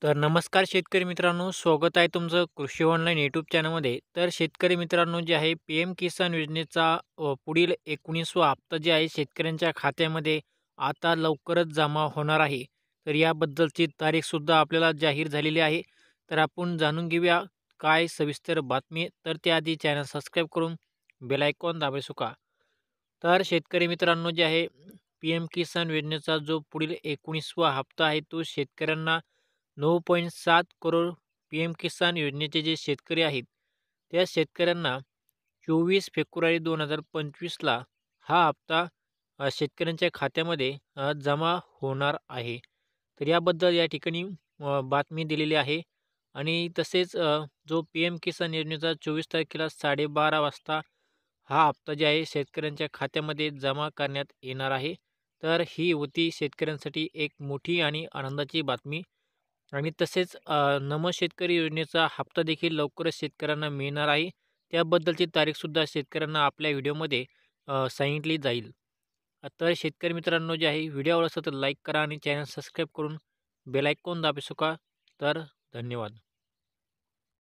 तर नमस्कार शेतकरी मित्रांनो, स्वागत आहे तुमचं कृषी ऑनलाईन यूट्यूब चॅनलमध्ये. तर शेतकरी मित्रांनो जे आहे पी-एम किसान योजनेचा पुढील 19वा हप्ता जे आहे शेतकऱ्यांच्या खात्यामध्ये आता लवकरच जमा होणार आहे. तर याबद्दलची तारीखसुद्धा आपल्याला जाहीर झालेली आहे. तर आपण जाणून घेऊया काय सविस्तर बातमी आहे. तर त्याआधी चॅनल सबस्क्राईब करून बेल आयकॉन दाबायचं का. तर शेतकरी मित्रांनो जे आहे पी-एम किसान योजनेचा जो पुढील 19वा हप्ता आहे तो शेतकऱ्यांना 9.7 करोड पी-एम किसान योजनेचे जे शेतकरी आहेत, त्या शेतकऱ्यांना 24 फेब्रुवारी 2025ला हा हप्ता शेतकऱ्यांच्या खात्यामध्ये जमा होणार आहे. तर याबद्दल या ठिकाणी बातमी दिलेली आहे आणि तसेच जो पी-एम किसान योजनेचा 24 तारखेला 12:30 वाजता हा हप्ता जे आहे शेतकऱ्यांच्या खात्यामध्ये जमा करण्यात येणार आहे. तर ही होती शेतकऱ्यांसाठी एक मोठी आणि आनंदाची बातमी. आणि तसेच नमो शेतकरी योजनेचा हप्ता देखील लवकरच शेतकऱ्यांना मिळणार आहे. त्याबद्दलची तारीखसुद्धा शेतकऱ्यांना आपल्या व्हिडिओमध्ये सांगितली जाईल. तर शेतकरी मित्रांनो जे आहे व्हिडिओ आवडला असेल तर लाईक करा आणि चॅनल सबस्क्राईब करून बेल आयकॉन दाबू शका. तर धन्यवाद.